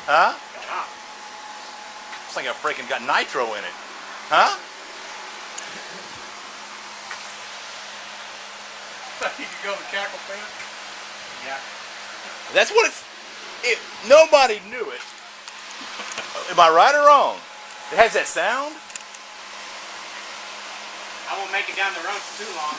Huh? It's like I freaking got nitro in it. Huh? You can go to Cackle fan? Yeah. That's what it's... nobody knew it. Am I right or wrong? It has that sound? I won't make it down the road for too long.